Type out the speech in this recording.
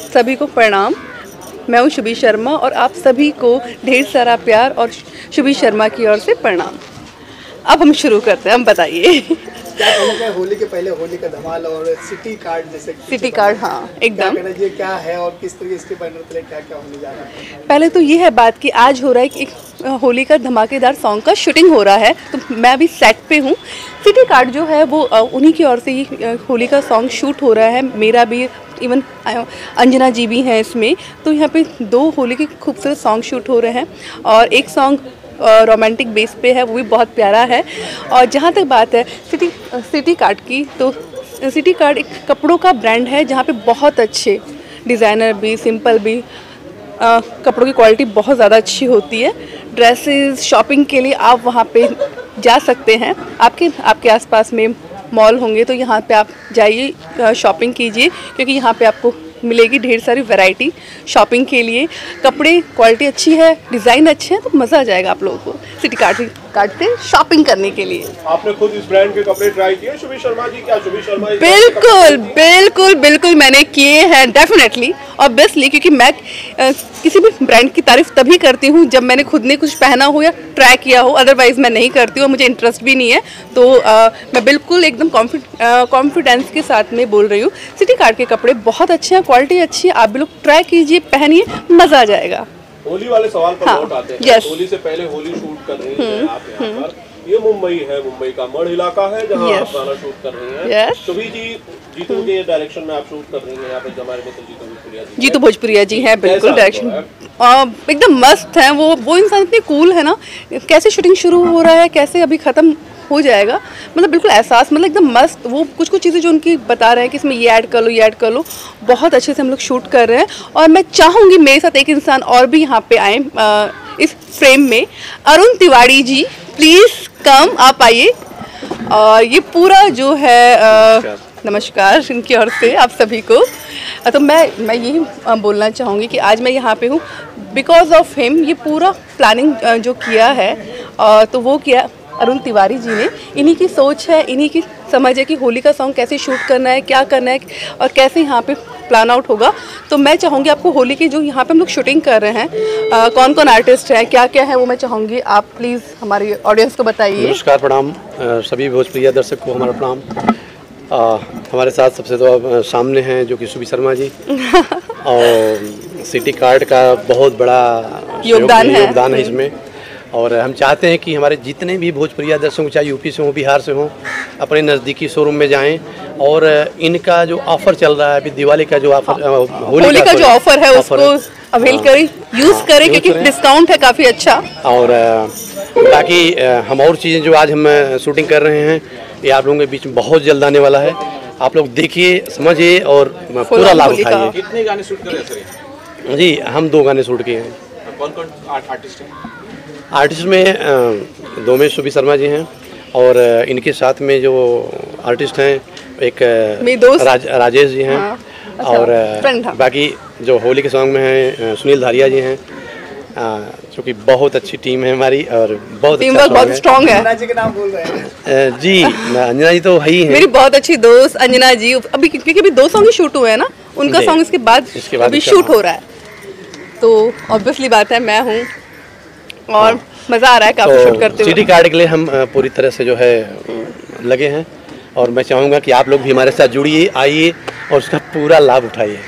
सभी को प्रणाम। मैं हूँ शुभी शर्मा और आप सभी को ढेर सारा प्यार और शुभी शर्मा की ओर से प्रणाम। अब हम शुरू करते हैं, हम बताइए। क्या कहना है होली के पहले होली का धमाल और सिटी कार्ड जैसे सिटी कार्ड, हाँ एकदम। क्या कहना ये क्या है और किस तरीके इसके बैनर तले क्या क्या होने जा रहा है? पहले तो ये है बात कि आज हो रहा है कि एक होली का धमाकेदार सॉन्ग का शूटिंग हो रहा है, तो मैं अभी सेट पे हूँ। सिटी कार्ड जो है वो उन्हीं की ओर से ही होली का सॉन्ग शूट हो रहा है। मेरा भी, इवन अंजना जी भी हैं इसमें। तो यहाँ पे 2 होली के खूबसूरत सॉन्ग शूट हो रहे हैं और एक सॉन्ग रोमांटिक बेस पे है, वो भी बहुत प्यारा है। और जहाँ तक बात है सिटी कार्ड की, तो सिटी कार्ड एक कपड़ों का ब्रांड है जहाँ पे बहुत अच्छे डिज़ाइनर भी, सिंपल भी कपड़ों की क्वालिटी बहुत ज़्यादा अच्छी होती है। ड्रेसेस शॉपिंग के लिए आप वहाँ पे जा सकते हैं। आपके आसपास में मॉल होंगे तो यहाँ पे आप जाइए, शॉपिंग कीजिए, क्योंकि यहाँ पे आपको मिलेगी ढेर सारी वैरायटी शॉपिंग के लिए। कपड़े क्वालिटी अच्छी है, डिज़ाइन अच्छे हैं, तो मज़ा आ जाएगा आप लोगों को सिटी कार्ड से शॉपिंग करने के लिए। आपने खुद इस ब्रांड के कपड़े ट्राई किए शुभी शर्मा जी? क्या शुभी शर्मा बिल्कुल मैंने किए हैं, डेफिनेटली, ऑब्वियसली, क्योंकि मैं किसी भी ब्रांड की तारीफ तभी करती हूँ जब मैंने खुद ने कुछ पहना हो या ट्राई किया हो, अदरवाइज मैं नहीं करती हूँ, मुझे इंटरेस्ट भी नहीं है। तो मैं बिल्कुल एकदम कॉन्फिडेंस के साथ में बोल रही हूँ, सिटी कार्ड के कपड़े बहुत अच्छे हैं, क्वालिटी अच्छी है, आप भी लोग ट्राई कीजिए, पहनिए, मज़ा आ जाएगा। होली वाले सवाल पर लौट आते हैं। yes. होली से पहले होली शूट कर रही हैं आप यहाँ पर। ये मुंबई है, मुंबई का मढ़ इलाका है जहाँ आप गाना शूट कर रही हैं। शुभी जी, जीतू के डायरेक्शन में आप शूट कर रही हैं यहाँ पे। हमारे मित्र जीतू भोजपुरिया जी हैं, बिल्कुल डायरेक्शन एकदम मस्त है। वो इंसान इतनी कूल है ना, कैसे शूटिंग शुरू हो रहा है, कैसे अभी ख़त्म हो जाएगा, मतलब बिल्कुल एहसास, मतलब एकदम मस्त। वो कुछ चीज़ें जो उनकी बता रहे हैं कि इसमें ये ऐड कर लो, बहुत अच्छे से हम लोग शूट कर रहे हैं। और मैं चाहूँगी मेरे साथ एक इंसान और भी यहाँ पे आए इस फ्रेम में। अरुण तिवारी जी, प्लीज़ कम, आप आइए। और ये पूरा जो है नमस्कार इनकी ओर से आप सभी को। तो मैं यही बोलना चाहूँगी कि आज मैं यहाँ पे हूँ बिकॉज ऑफ हिम। ये पूरा प्लानिंग जो किया है तो वो किया अरुण तिवारी जी ने। इन्हीं की सोच है, इन्हीं की समझ है कि होली का सॉन्ग कैसे शूट करना है, क्या करना है और कैसे यहाँ पे प्लान आउट होगा। तो मैं चाहूँगी आपको होली की जो यहाँ पे हम लोग शूटिंग कर रहे हैं, कौन कौन आर्टिस्ट हैं, क्या क्या है, वो मैं चाहूँगी आप प्लीज़ हमारी ऑडियंस को बताइए। नमस्कार, प्रणाम सभी भोजपुरिया दर्शक को हमारा प्रणाम। हमारे साथ सबसे तो सामने हैं जो कि शुभी शर्मा जी और सिटी कार्ड का बहुत बड़ा योगदान है इसमें। और हम चाहते हैं कि हमारे जितने भी भोजपुरिया दर्शक, चाहे यूपी से हों, बिहार से हों, अपने नज़दीकी शोरूम में जाएं और इनका जो ऑफ़र चल रहा है अभी दिवाली का जो ऑफ़र, होली का जो ऑफ़र है उसको अवेल करें, यूज़ करें, क्योंकि डिस्काउंट है काफ़ी अच्छा। और बाकी हम और चीज़ें जो आज हम शूटिंग कर रहे हैं ये आप लोगों के बीच में बहुत जल्द आने वाला है। आप लोग देखिए, समझिए और पूरा लाभ उठाइए। कितने गाने शूट कर रहे हैं सर? जी, हम 2 गाने शूट किए हैं। कौन आर्टिस्ट हैं? आर्टिस्ट में 2 में शुभी शर्मा जी हैं और इनके साथ में जो आर्टिस्ट हैं एक राजेश जी हैं। हाँ, अच्छा, और बाकी जो होली के सॉन्ग में हैं सुनील धारिया जी हैं, जो कि बहुत अच्छी टीम है हमारी और बहुत स्ट्रॉन्ग है। अंजना जी के नाम बोल रहे हैं जी, अंजना जी तो है ही है, मेरी बहुत अच्छी दोस्त अंजना जी। अभी क्योंकि अभी 2 सॉन्ग ही शूट हुए हैं ना, उनका सॉन्ग इसके बाद अभी शूट हो रहा है, तो ऑब्वियसली बात है मैं हूँ और मज़ा आ रहा है काफ़ी शूट करते हुए। सिटी कार्ड के लिए हम पूरी तरह से जो है लगे हैं और मैं चाहूँगा कि आप लोग भी हमारे साथ जुड़िए, आइए और उसका पूरा लाभ उठाइए।